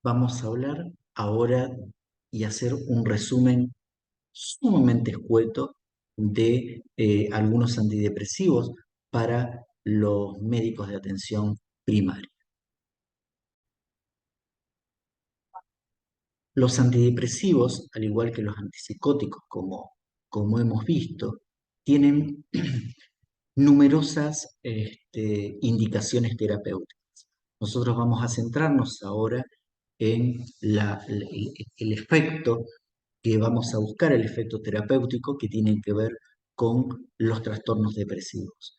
Vamos a hablar ahora y hacer un resumen sumamente escueto de algunos antidepresivos para los médicos de atención primaria. Los antidepresivos, al igual que los antipsicóticos, como hemos visto, tienen numerosas indicaciones terapéuticas. Nosotros vamos a centrarnos ahora en el efecto que vamos a buscar, el efecto terapéutico que tiene que ver con los trastornos depresivos.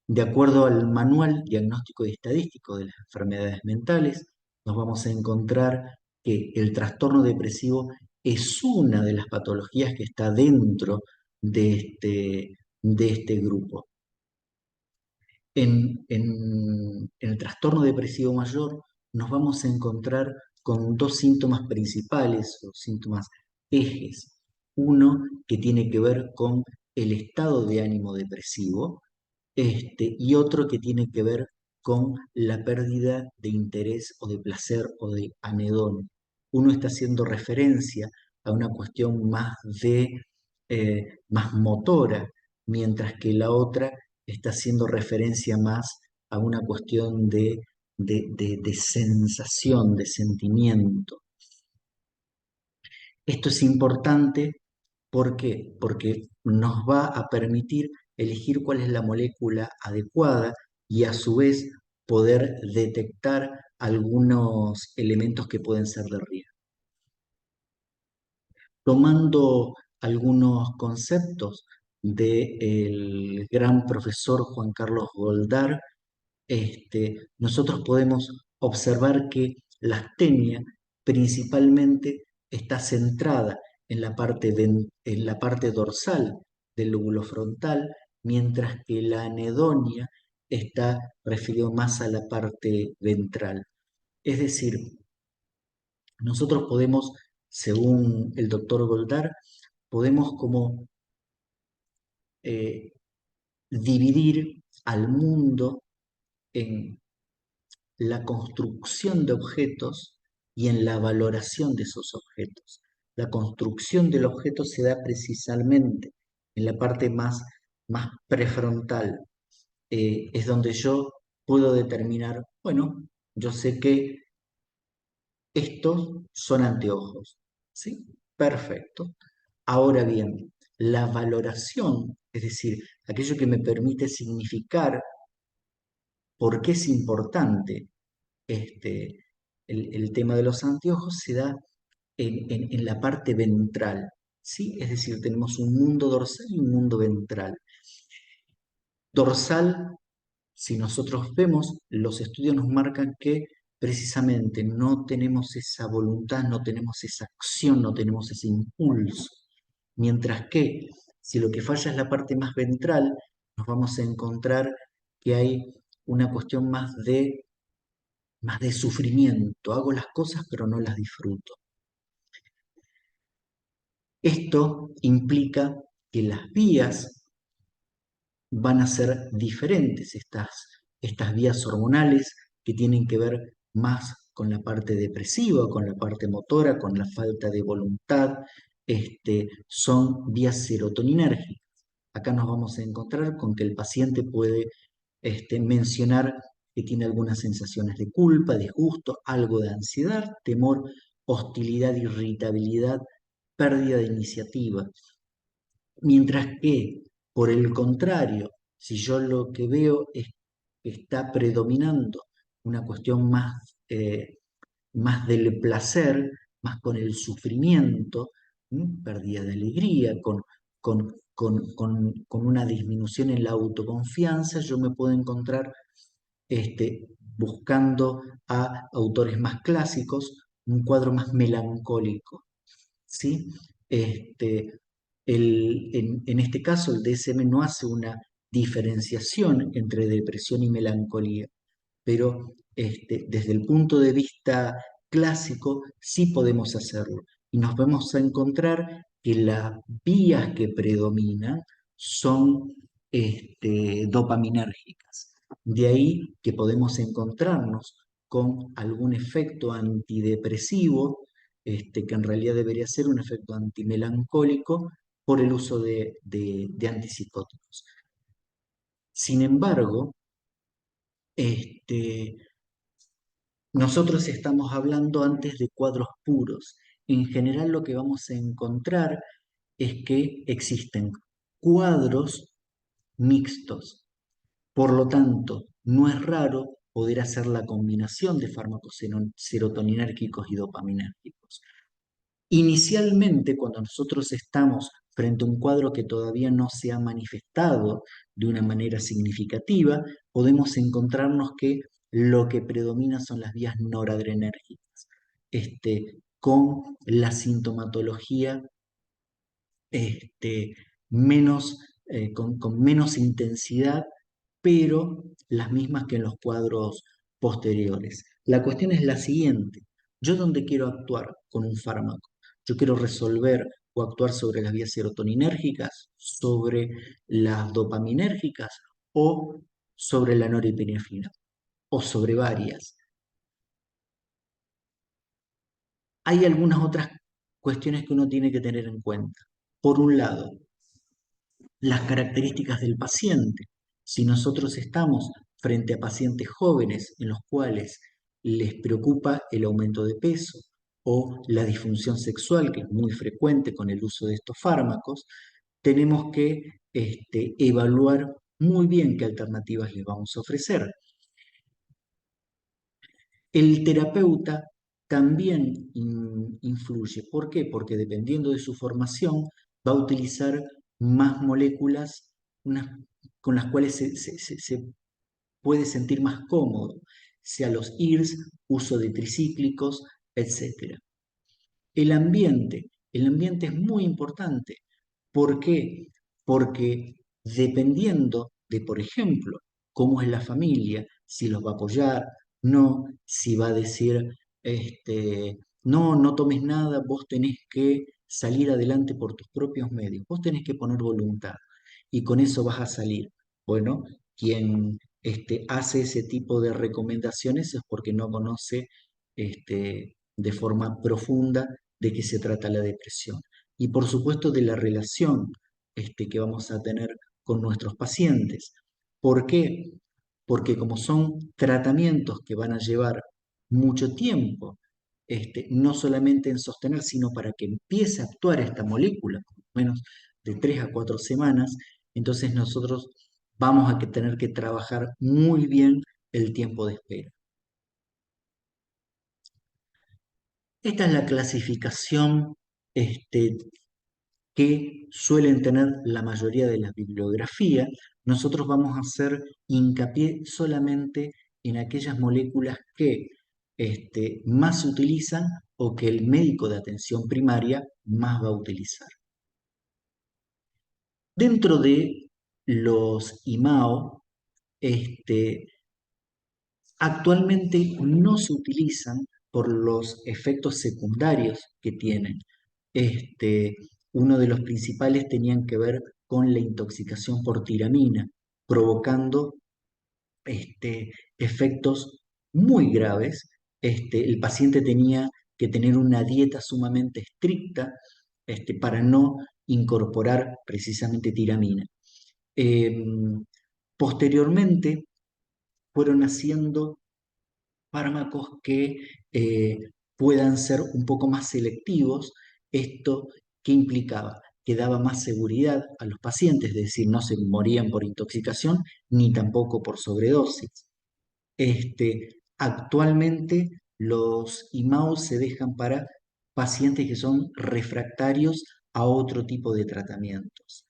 De acuerdo al Manual Diagnóstico y Estadístico de las Enfermedades Mentales, nos vamos a encontrar que el trastorno depresivo es una de las patologías que está dentro de este grupo. En el trastorno depresivo mayor nos vamos a encontrar con dos síntomas principales o síntomas ejes. Uno que tiene que ver con el estado de ánimo depresivo, y otro que tiene que ver con la pérdida de interés o de placer o de anedonia. Uno está haciendo referencia a una cuestión más motora, mientras que la otra está haciendo referencia más a una cuestión de sensación, de sentimiento. Esto es importante, ¿por qué? Porque nos va a permitir elegir cuál es la molécula adecuada y a su vez poder detectar algunos elementos que pueden ser de riesgo. Tomando algunos conceptos del gran profesor Juan Carlos Goldar, nosotros podemos observar que la astenia principalmente está centrada en la parte dorsal del lóbulo frontal, mientras que la anedonia está referido más a la parte ventral. Es decir, nosotros podemos, según el doctor Goldar, podemos como eh, dividir al mundo en la construcción de objetos y en la valoración de esos objetos. La construcción del objeto se da precisamente en la parte más prefrontal. Es donde yo puedo determinar, bueno, yo sé que estos son anteojos, ¿sí? Perfecto. Ahora bien, la valoración, es decir, aquello que me permite significar por qué es importante el tema de los anteojos, se da en la parte ventral, ¿sí? Es decir, tenemos un mundo dorsal y un mundo ventral. Dorsal, si nosotros vemos, los estudios nos marcan que precisamente no tenemos esa voluntad, no tenemos esa acción, no tenemos ese impulso. Mientras que si lo que falla es la parte más ventral, nos vamos a encontrar que hay una cuestión más de sufrimiento. Hago las cosas pero no las disfruto. Esto implica que las vías van a ser diferentes, estas vías hormonales que tienen que ver más con la parte depresiva, con la parte motora, con la falta de voluntad, son vías serotoninérgicas. Acá nos vamos a encontrar con que el paciente puede mencionar que tiene algunas sensaciones de culpa, disgusto, algo de ansiedad, temor, hostilidad, irritabilidad, pérdida de iniciativa. Mientras que, por el contrario, si yo lo que veo es que está predominando una cuestión más del placer, más con el sufrimiento, pérdida de alegría, con una disminución en la autoconfianza, yo me puedo encontrar buscando a autores más clásicos, un cuadro más melancólico, ¿sí? Este, en este caso, el DSM no hace una diferenciación entre depresión y melancolía, pero desde el punto de vista clásico sí podemos hacerlo. Y nos vamos a encontrar que las vías que predominan son dopaminérgicas. De ahí que podemos encontrarnos con algún efecto antidepresivo, que en realidad debería ser un efecto antimelancólico por el uso de antipsicóticos. Sin embargo, este, nosotros estamos hablando antes de cuadros puros. En general lo que vamos a encontrar es que existen cuadros mixtos. Por lo tanto, no es raro poder hacer la combinación de fármacos serotoninérgicos y dopaminérgicos. Inicialmente, cuando nosotros estamos frente a un cuadro que todavía no se ha manifestado de una manera significativa, podemos encontrarnos que lo que predomina son las vías noradrenérgicas, con la sintomatología este, menos, con menos intensidad, pero las mismas que en los cuadros posteriores. La cuestión es la siguiente. ¿Yo dónde quiero actuar con un fármaco? Yo quiero resolver o actuar sobre las vías serotoninérgicas, sobre las dopaminérgicas o sobre la norepinefrina o sobre varias. Hay algunas otras cuestiones que uno tiene que tener en cuenta. Por un lado, las características del paciente. Si nosotros estamos frente a pacientes jóvenes en los cuales les preocupa el aumento de peso o la disfunción sexual, que es muy frecuente con el uso de estos fármacos, tenemos que evaluar muy bien qué alternativas les vamos a ofrecer. El terapeuta también influye. ¿Por qué? Porque dependiendo de su formación va a utilizar más moléculas con las cuales se puede sentir más cómodo, sea los IRS, uso de tricíclicos, etc. El ambiente es muy importante. ¿Por qué? Porque dependiendo de, por ejemplo, cómo es la familia, si los va a apoyar, no, si va a decir, no, no tomes nada, vos tenés que salir adelante por tus propios medios, vos tenés que poner voluntad y con eso vas a salir. Bueno, quien hace ese tipo de recomendaciones es porque no conoce de forma profunda de qué se trata la depresión y por supuesto de la relación que vamos a tener con nuestros pacientes. ¿Por qué? Porque como son tratamientos que van a llevar mucho tiempo, no solamente en sostener, sino para que empiece a actuar esta molécula, por lo menos de 3 a 4 semanas, entonces nosotros vamos a tener que trabajar muy bien el tiempo de espera. Esta es la clasificación que suelen tener la mayoría de las bibliografías. Nosotros vamos a hacer hincapié solamente en aquellas moléculas que más se utilizan o que el médico de atención primaria más va a utilizar. Dentro de los IMAO, actualmente no se utilizan por los efectos secundarios que tienen. Este, Uno de los principales tenían que ver con la intoxicación por tiramina, provocando efectos muy graves. El paciente tenía que tener una dieta sumamente estricta para no incorporar precisamente tiramina. Posteriormente fueron haciendo fármacos que puedan ser un poco más selectivos. ¿Esto qué implicaba? Que daba más seguridad a los pacientes, es decir, no se morían por intoxicación ni tampoco por sobredosis. Actualmente los IMAO se dejan para pacientes que son refractarios a otro tipo de tratamientos.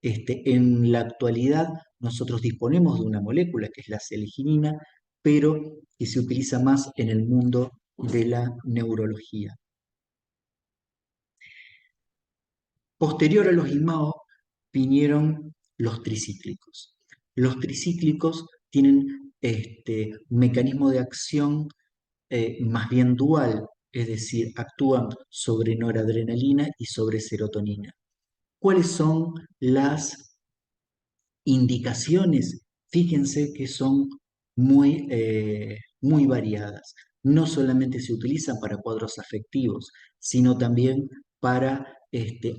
En la actualidad nosotros disponemos de una molécula que es la seleginina, pero que se utiliza más en el mundo de la neurología. Posterior a los IMAO vinieron los tricíclicos. Los tricíclicos tienen un mecanismo de acción más bien dual, es decir, actúan sobre noradrenalina y sobre serotonina. ¿Cuáles son las indicaciones? Fíjense que son muy, muy variadas. No solamente se utilizan para cuadros afectivos, sino también para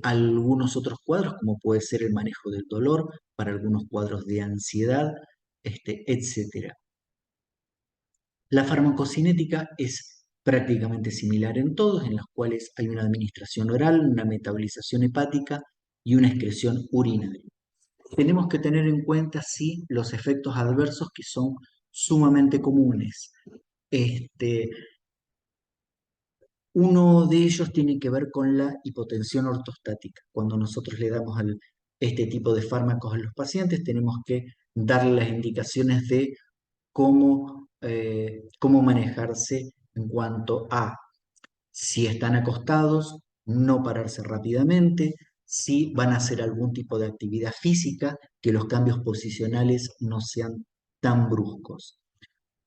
algunos otros cuadros, como puede ser el manejo del dolor, para algunos cuadros de ansiedad, etc. La farmacocinética es prácticamente similar en todos, en los cuales hay una administración oral, una metabolización hepática y una excreción urinaria. Tenemos que tener en cuenta, sí, los efectos adversos que son sumamente comunes. Este, Uno de ellos tiene que ver con la hipotensión ortostática. Cuando nosotros le damos este tipo de fármacos a los pacientes, tenemos que darle las indicaciones de cómo manejarse en cuanto a si están acostados, no pararse rápidamente, si van a hacer algún tipo de actividad física, que los cambios posicionales no sean tan bruscos.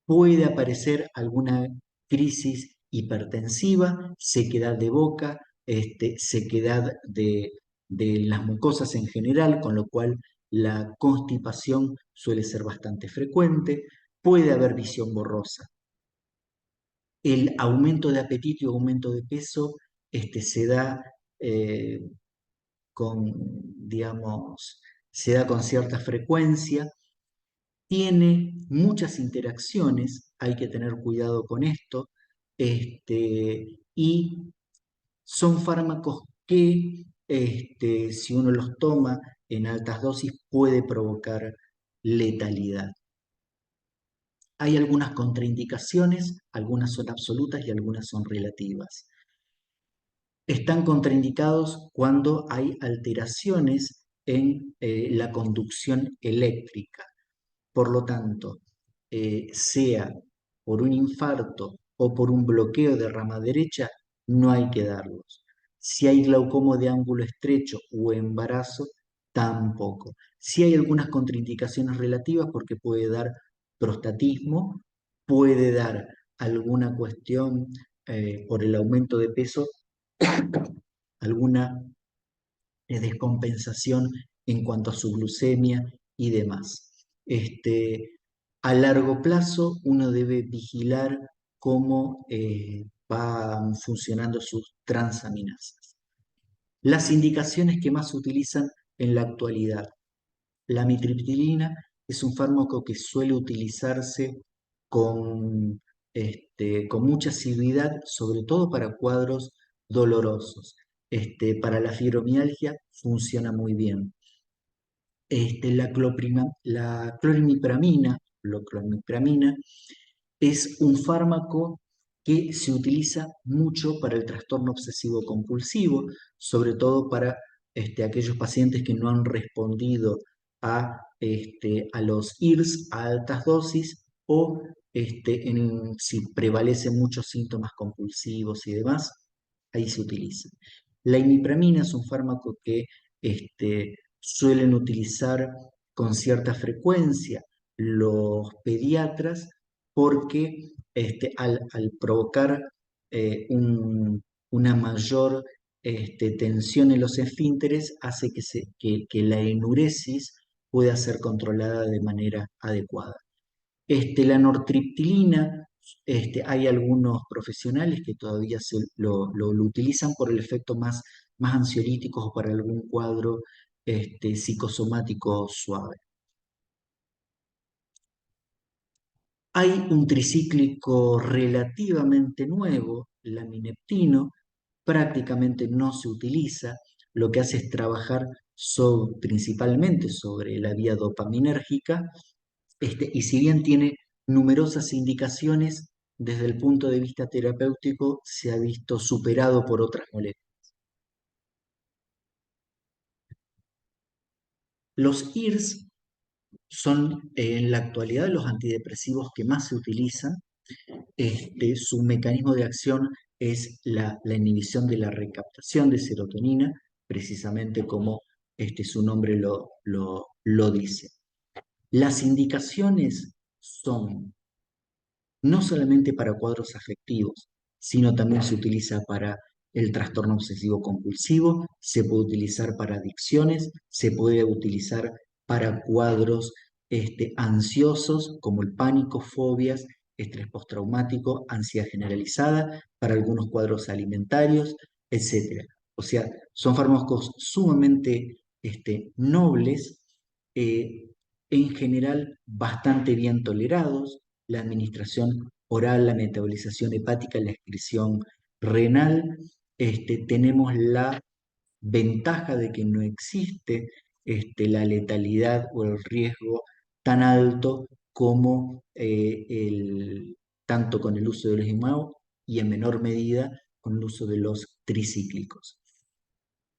Puede aparecer alguna crisis hipertensiva, sequedad de boca, sequedad de las mucosas en general, con lo cual la constipación suele ser bastante frecuente. Puede haber visión borrosa. El aumento de apetito y aumento de peso se da eh, digamos, se da con cierta frecuencia, tiene muchas interacciones, hay que tener cuidado con esto, y son fármacos que si uno los toma en altas dosis puede provocar letalidad. Hay algunas contraindicaciones, algunas son absolutas y algunas son relativas. Están contraindicados cuando hay alteraciones en la conducción eléctrica. Por lo tanto, sea por un infarto o por un bloqueo de rama derecha, no hay que darlos. Si hay glaucoma de ángulo estrecho o embarazo, tampoco. Si hay algunas contraindicaciones relativas porque puede dar prostatismo, puede dar alguna cuestión por el aumento de peso, alguna descompensación en cuanto a su glucemia y demás. A largo plazo uno debe vigilar cómo van funcionando sus transaminasas. Las indicaciones que más se utilizan en la actualidad. La amitriptilina es un fármaco que suele utilizarse con, con mucha asiduidad, sobre todo para cuadros dolorosos. Para la fibromialgia funciona muy bien. La clorimipramina, es un fármaco que se utiliza mucho para el trastorno obsesivo compulsivo, sobre todo para aquellos pacientes que no han respondido a los IRS a altas dosis o si prevalecen muchos síntomas compulsivos y demás, ahí se utiliza. La imipramina es un fármaco que suelen utilizar con cierta frecuencia los pediatras porque al provocar una mayor tensión en los esfínteres hace que la enuresis pueda ser controlada de manera adecuada. La nortriptilina, hay algunos profesionales que todavía lo utilizan por el efecto más ansiolítico o para algún cuadro psicosomático suave. Hay un tricíclico relativamente nuevo, lamineptino, prácticamente no se utiliza, lo que hace es trabajar principalmente sobre la vía dopaminérgica, y si bien tiene numerosas indicaciones, desde el punto de vista terapéutico se ha visto superado por otras moléculas. Los IRS son en la actualidad los antidepresivos que más se utilizan. Su mecanismo de acción es la inhibición de la recaptación de serotonina, precisamente como su nombre lo dice. Las indicaciones son no solamente para cuadros afectivos, sino también se utiliza para el trastorno obsesivo compulsivo, se puede utilizar para adicciones, se puede utilizar para cuadros ansiosos como el pánico, fobias, estrés postraumático, ansiedad generalizada, para algunos cuadros alimentarios, etcétera. O sea, son fármacos sumamente nobles, eh, en general bastante bien tolerados, la administración oral, la metabolización hepática, la excreción renal. Tenemos la ventaja de que no existe la letalidad o el riesgo tan alto como tanto con el uso de los IMAO y en menor medida con el uso de los tricíclicos.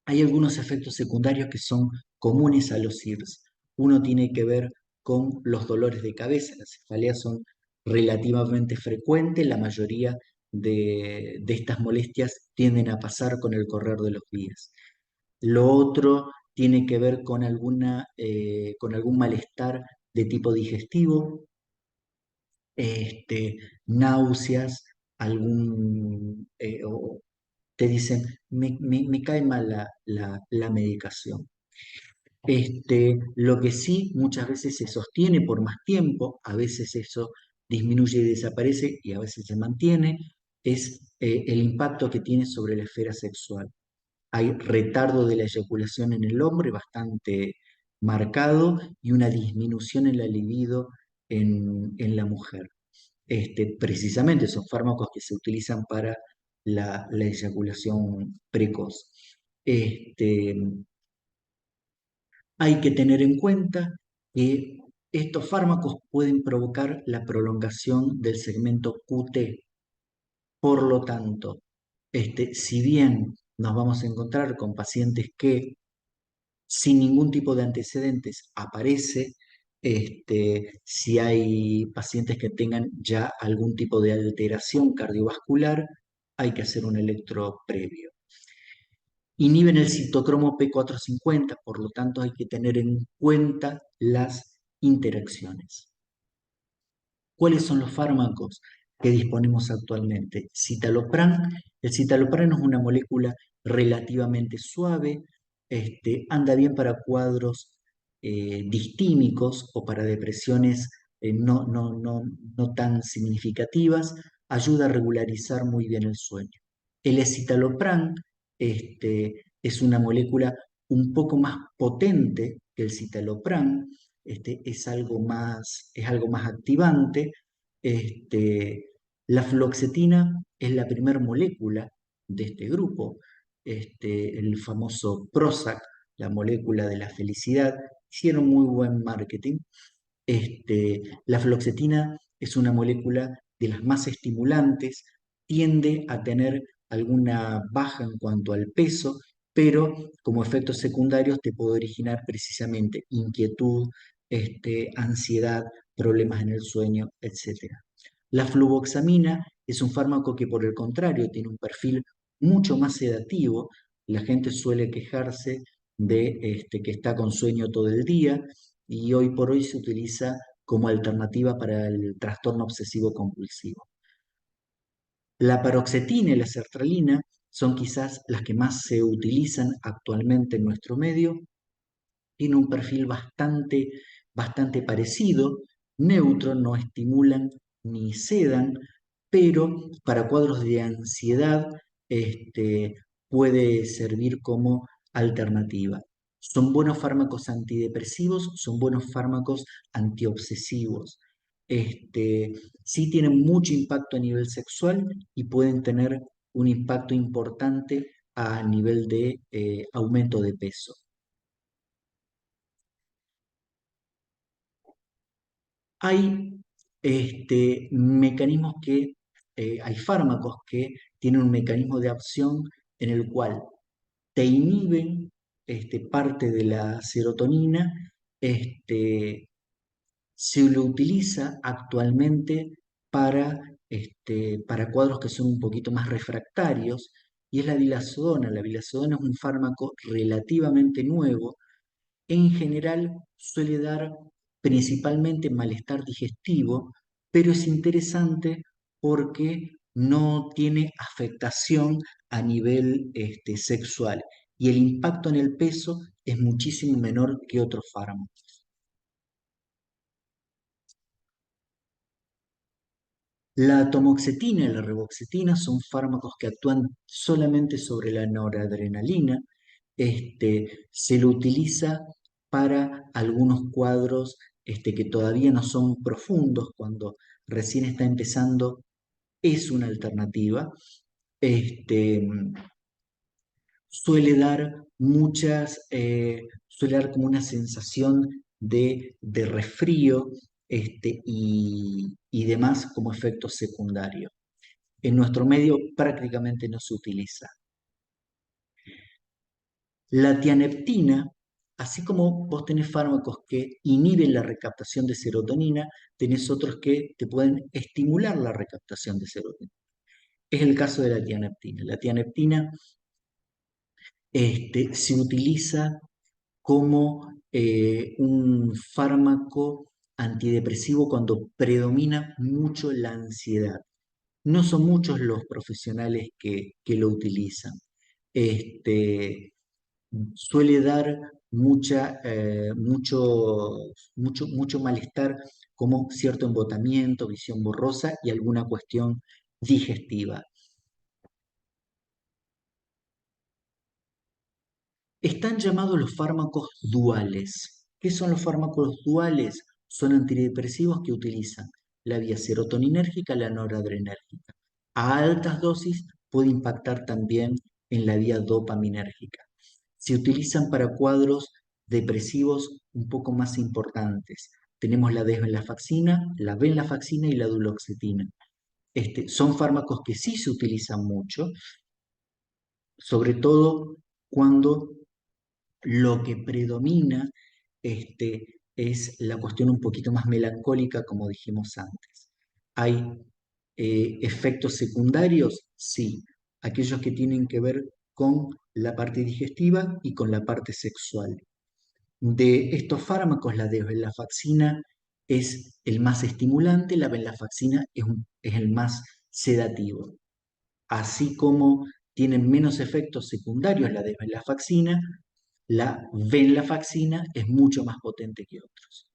Hay algunos efectos secundarios que son comunes a los IRS. Uno tiene que ver con los dolores de cabeza. Las cefaleas son relativamente frecuentes. La mayoría de estas molestias tienden a pasar con el correr de los días. Lo otro tiene que ver con algún malestar de tipo digestivo, náuseas, o te dicen, me cae mal la medicación. Lo que sí muchas veces se sostiene por más tiempo, a veces eso disminuye y desaparece y a veces se mantiene, es el impacto que tiene sobre la esfera sexual. Hay retardo de la eyaculación en el hombre bastante marcado y una disminución en la libido en la mujer. Precisamente son fármacos que se utilizan para la eyaculación precoz. Este, Hay que tener en cuenta que estos fármacos pueden provocar la prolongación del segmento QT. Por lo tanto, si bien nos vamos a encontrar con pacientes que sin ningún tipo de antecedentes aparece, si hay pacientes que tengan ya algún tipo de alteración cardiovascular, hay que hacer un electro previo. Inhiben el citocromo P450, por lo tanto hay que tener en cuenta las interacciones. ¿Cuáles son los fármacos que disponemos actualmente? Citalopram. El citalopram es una molécula relativamente suave, anda bien para cuadros distímicos o para depresiones no tan significativas, ayuda a regularizar muy bien el sueño. El escitalopram es una molécula un poco más potente que el citalopram, es algo más activante. Este, la fluoxetina es la primera molécula de este grupo, el famoso Prozac, la molécula de la felicidad. Hicieron muy buen marketing. La fluoxetina es una molécula de las más estimulantes, tiende a tener alguna baja en cuanto al peso, pero como efectos secundarios te puede originar precisamente inquietud, ansiedad, problemas en el sueño, etc. La fluvoxamina es un fármaco que por el contrario tiene un perfil mucho más sedativo. La gente suele quejarse de que está con sueño todo el día y hoy por hoy se utiliza como alternativa para el trastorno obsesivo compulsivo. La paroxetina y la sertralina son quizás las que más se utilizan actualmente en nuestro medio. Tiene un perfil bastante parecido, neutro, no estimulan ni sedan, pero para cuadros de ansiedad puede servir como alternativa. Son buenos fármacos antidepresivos, son buenos fármacos antiobsesivos. Sí tienen mucho impacto a nivel sexual y pueden tener un impacto importante a nivel de aumento de peso. Hay mecanismos hay fármacos que tienen un mecanismo de acción en el cual te inhiben parte de la serotonina. este, Se lo utiliza actualmente para cuadros que son un poquito más refractarios y es la vilazodona. La vilazodona es un fármaco relativamente nuevo. En general suele dar principalmente malestar digestivo, pero es interesante porque no tiene afectación a nivel sexual y el impacto en el peso es muchísimo menor que otros fármacos. La atomoxetina y la reboxetina son fármacos que actúan solamente sobre la noradrenalina. Se lo utiliza para algunos cuadros que todavía no son profundos, cuando recién está empezando, es una alternativa. Este, suele dar suele dar como una sensación de resfrío y demás como efecto secundario. En nuestro medio prácticamente no se utiliza. La tianeptina, así como vos tenés fármacos que inhiben la recaptación de serotonina, tenés otros que te pueden estimular la recaptación de serotonina. Es el caso de la tianeptina. La tianeptina se utiliza como un fármaco antidepresivo cuando predomina mucho la ansiedad. No son muchos los profesionales que lo utilizan. Este, suele dar mucho malestar, como cierto embotamiento, visión borrosa y alguna cuestión digestiva. Están llamados los fármacos duales. ¿Qué son los fármacos duales? Son antidepresivos que utilizan la vía serotoninérgica y la noradrenérgica. A altas dosis puede impactar también en la vía dopaminérgica. Se utilizan para cuadros depresivos un poco más importantes. Tenemos la desvenlafaxina, la venlafaxina y la duloxetina. Son fármacos que sí se utilizan mucho, sobre todo cuando lo que predomina es la cuestión un poquito más melancólica, como dijimos antes. ¿Hay efectos secundarios? Sí, aquellos que tienen que ver con la parte digestiva y con la parte sexual. De estos fármacos, la desvenlafaxina es el más estimulante, la venlafaxina es el más sedativo. Así como tienen menos efectos secundarios la desvenlafaxina, la venlafaxina es mucho más potente que otros.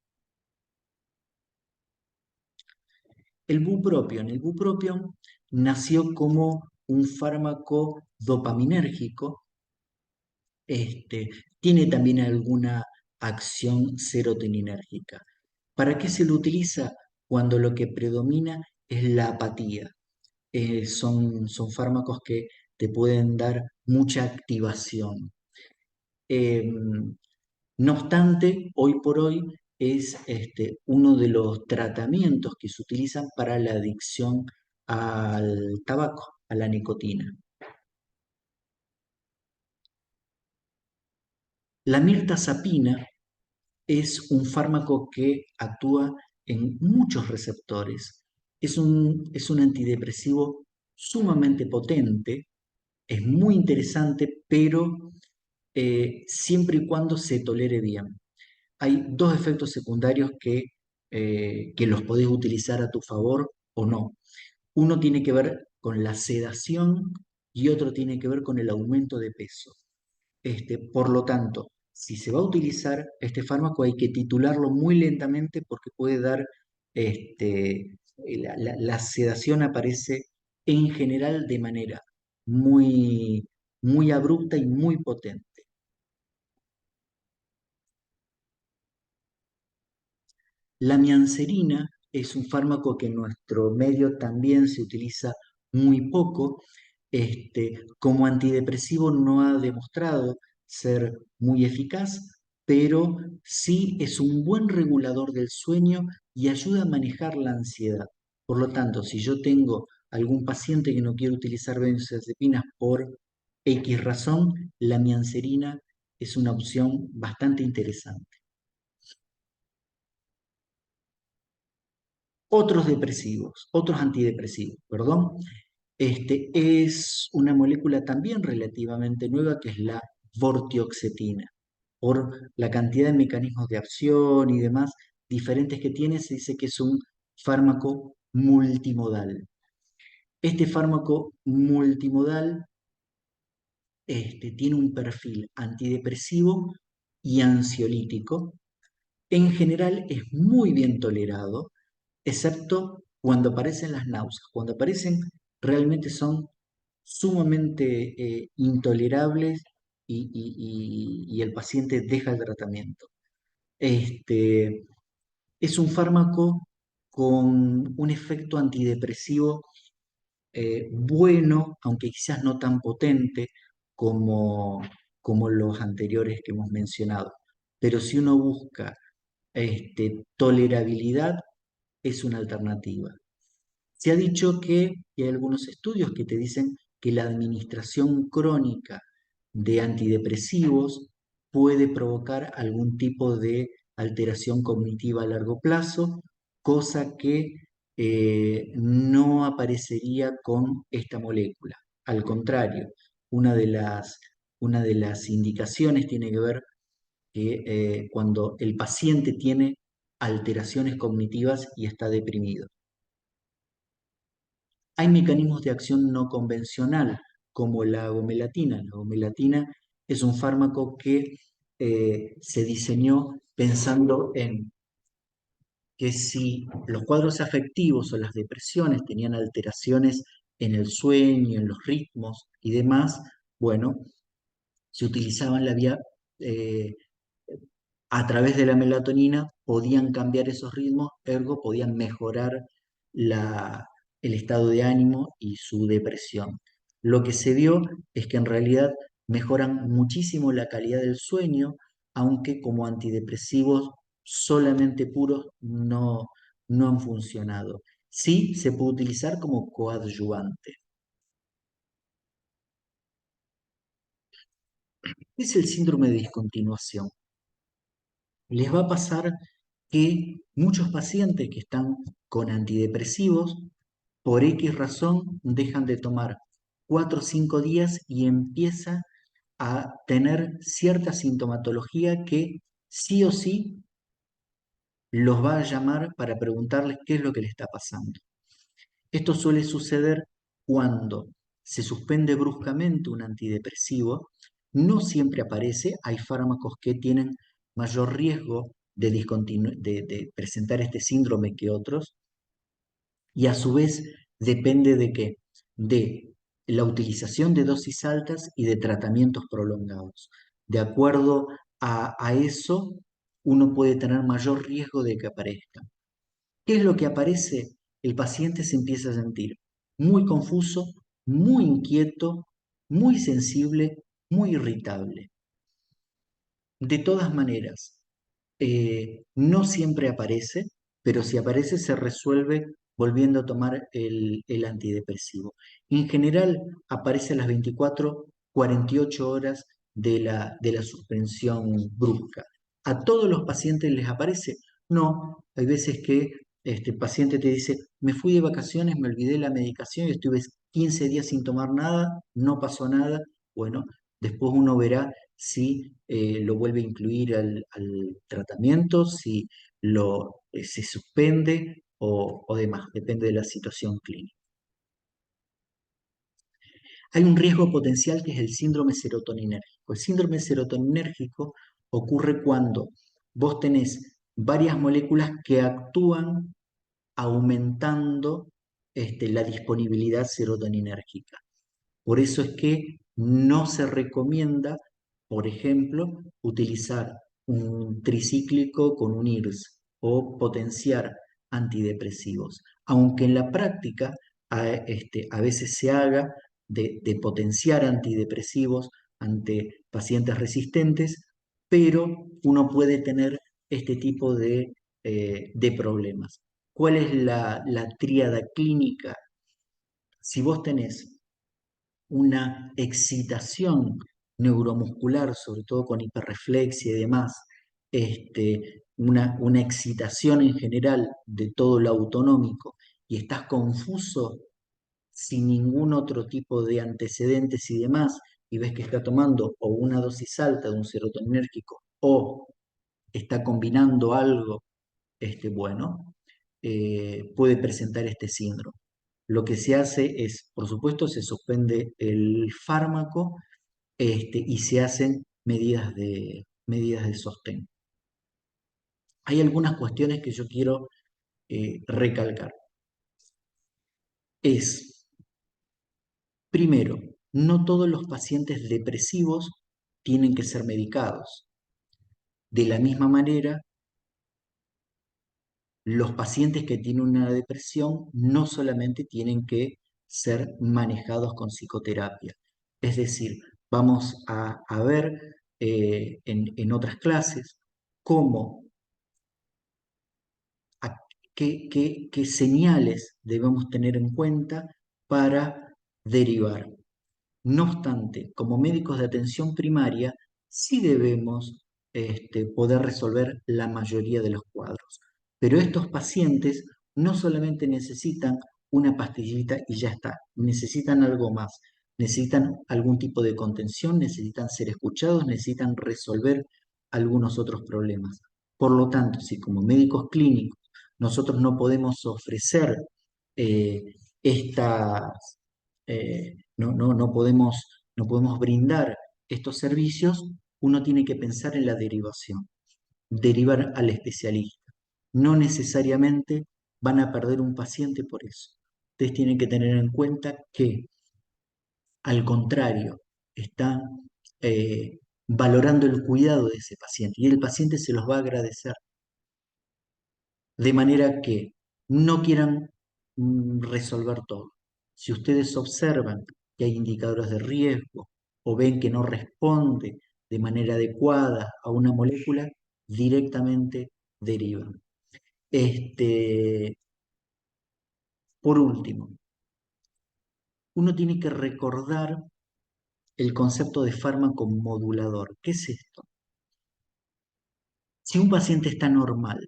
El bupropión nació como un fármaco dopaminérgico. Tiene también alguna acción serotoninérgica. ¿Para qué se lo utiliza? Cuando lo que predomina es la apatía. Son fármacos que te pueden dar mucha activación. No obstante, hoy por hoy es uno de los tratamientos que se utilizan para la adicción al tabaco, a la nicotina. La mirtazapina es un fármaco que actúa en muchos receptores. Es un antidepresivo sumamente potente, es muy interesante, pero siempre y cuando se tolere bien. Hay dos efectos secundarios que los podés utilizar a tu favor o no. Uno tiene que ver con la sedación y otro tiene que ver con el aumento de peso. Por lo tanto, si se va a utilizar este fármaco hay que titularlo muy lentamente porque puede dar, la sedación aparece en general de manera muy, muy abrupta y muy potente. La mianserina es un fármaco que en nuestro medio también se utiliza muy poco. Como antidepresivo no ha demostrado ser muy eficaz, pero sí es un buen regulador del sueño y ayuda a manejar la ansiedad. Por lo tanto, si yo tengo algún paciente que no quiere utilizar benzodiazepinas por X razón, la mianserina es una opción bastante interesante. Otros antidepresivos, perdón. Es una molécula también relativamente nueva que es la vortioxetina. Por la cantidad de mecanismos de acción y demás diferentes que tiene, se dice que es un fármaco multimodal. Este fármaco multimodal tiene un perfil antidepresivo y ansiolítico. En general es muy bien tolerado, excepto cuando aparecen las náuseas, cuando aparecen realmente son sumamente intolerables y el paciente deja el tratamiento. Este, es un fármaco con un efecto antidepresivo bueno, aunque quizás no tan potente como, como los anteriores que hemos mencionado. Pero si uno busca tolerabilidad, es una alternativa. Se ha dicho que, y hay algunos estudios que te dicen que la administración crónica de antidepresivos puede provocar algún tipo de alteración cognitiva a largo plazo, cosa que no aparecería con esta molécula. Al contrario, una de una de las indicaciones tiene que ver que cuando el paciente tiene alteraciones cognitivas y está deprimido. Hay mecanismos de acción no convencional, como la agomelatina. La agomelatina es un fármaco que se diseñó pensando en que si los cuadros afectivos o las depresiones tenían alteraciones en el sueño, en los ritmos y demás, bueno, se utilizaban la vía eh, a través de la melatonina podían cambiar esos ritmos, ergo podían mejorar el estado de ánimo y su depresión. Lo que se vio es que en realidad mejoran muchísimo la calidad del sueño, aunque como antidepresivos solamente puros no han funcionado. Sí se puede utilizar como coadyuvante. ¿Qué es el síndrome de discontinuación? Les va a pasar que muchos pacientes que están con antidepresivos, por X razón, dejan de tomar 4 o 5 días y empieza a tener cierta sintomatología que sí o sí los va a llamar para preguntarles qué es lo que le está pasando. Esto suele suceder cuando se suspende bruscamente un antidepresivo, no siempre aparece, hay fármacos que tienen mayor riesgo de presentar este síndrome que otros, y a su vez depende de qué, de la utilización de dosis altas y de tratamientos prolongados. De acuerdo a eso, uno puede tener mayor riesgo de que aparezca. ¿Qué es lo que aparece? El paciente se empieza a sentir muy confuso, muy inquieto, muy sensible, muy irritable. De todas maneras, no siempre aparece, pero si aparece se resuelve volviendo a tomar el antidepresivo. En general aparece a las 24, 48 horas de la suspensión brusca. ¿A todos los pacientes les aparece? No, hay veces que este paciente te dice, me fui de vacaciones, me olvidé la medicación y estuve 15 días sin tomar nada, no pasó nada. Bueno, después uno verá si lo vuelve a incluir al tratamiento, si se suspende o demás, depende de la situación clínica. Hay un riesgo potencial que es el síndrome serotoninérgico. El síndrome serotoninérgico ocurre cuando vos tenés varias moléculas que actúan aumentando la disponibilidad serotoninérgica. Por eso es que no se recomienda, por ejemplo, utilizar un tricíclico con un IRS o potenciar antidepresivos, aunque en la práctica a veces se haga de potenciar antidepresivos ante pacientes resistentes, pero uno puede tener este tipo de problemas. ¿Cuál es la tríada clínica? Si vos tenés una excitación neuromuscular, sobre todo con hiperreflexia y demás, una excitación en general de todo lo autonómico y estás confuso sin ningún otro tipo de antecedentes y demás, y ves que está tomando o una dosis alta de un serotoninérgico o está combinando algo, bueno, puede presentar este síndrome. Lo que se hace es, por supuesto, se suspende el fármaco y se hacen medidas de sostén. Hay algunas cuestiones que yo quiero recalcar. es, primero, no todos los pacientes depresivos tienen que ser medicados. De la misma manera, los pacientes que tienen una depresión no solamente tienen que ser manejados con psicoterapia. Es decir, vamos a ver en otras clases cómo, a- qué señales debemos tener en cuenta para derivar. No obstante, como médicos de atención primaria, sí debemos poder resolver la mayoría de los cuadros. Pero estos pacientes no solamente necesitan una pastillita y ya está, necesitan algo más, necesitan algún tipo de contención, necesitan ser escuchados, necesitan resolver algunos otros problemas. Por lo tanto, si como médicos clínicos nosotros no podemos ofrecer eh, estas no podemos brindar estos servicios, uno tiene que pensar en la derivación, derivar al especialista. No necesariamente van a perder un paciente por eso. Ustedes tienen que tener en cuenta que, al contrario, están valorando el cuidado de ese paciente y el paciente se los va a agradecer. De manera que no quieran resolver todo. Si ustedes observan que hay indicadores de riesgo o ven que no responde de manera adecuada a una molécula, directamente derivan. Este, por último, uno tiene que recordar el concepto de fármaco modulador. ¿Qué es esto? Si un paciente está normal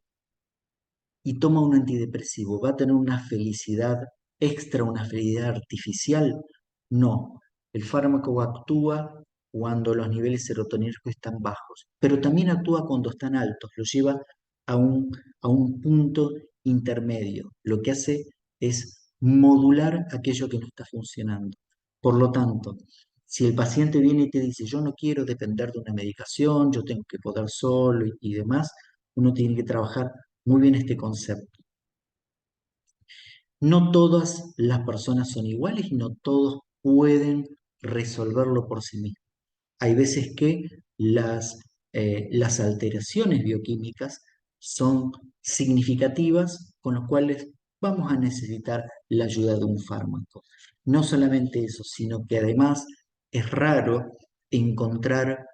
y toma un antidepresivo, ¿va a tener una felicidad extra, una felicidad artificial? No. El fármaco actúa cuando los niveles serotonínicos están bajos, pero también actúa cuando están altos, lo lleva a un punto intermedio. Lo que hace es modular aquello que no está funcionando. Por lo tanto, si el paciente viene y te dice, yo no quiero depender de una medicación, yo tengo que poder solo y demás, uno tiene que trabajar muy bien este concepto. No todas las personas son iguales y no todos pueden resolverlo por sí mismos. Hay veces que las alteraciones bioquímicas son significativas, con lo cuales vamos a necesitar la ayuda de un fármaco. No solamente eso, sino que además es raro encontrar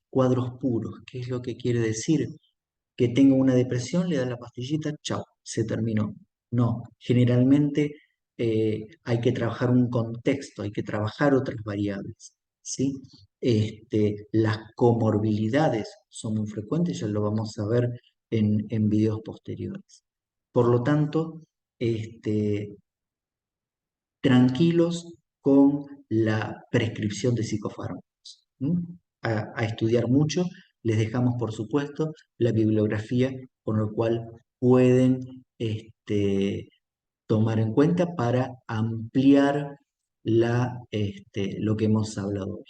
cuadros puros. ¿Qué es lo que quiere decir? Que tenga una depresión, le da la pastillita, chao, se terminó. No, generalmente hay que trabajar un contexto, hay que trabajar otras variables, ¿sí? Las comorbilidades son muy frecuentes, ya lo vamos a ver en videos posteriores. Por lo tanto, este, tranquilos con la prescripción de psicofármacos. ¿M? A estudiar mucho, les dejamos por supuesto la bibliografía con lo cual pueden tomar en cuenta para ampliar lo que hemos hablado hoy.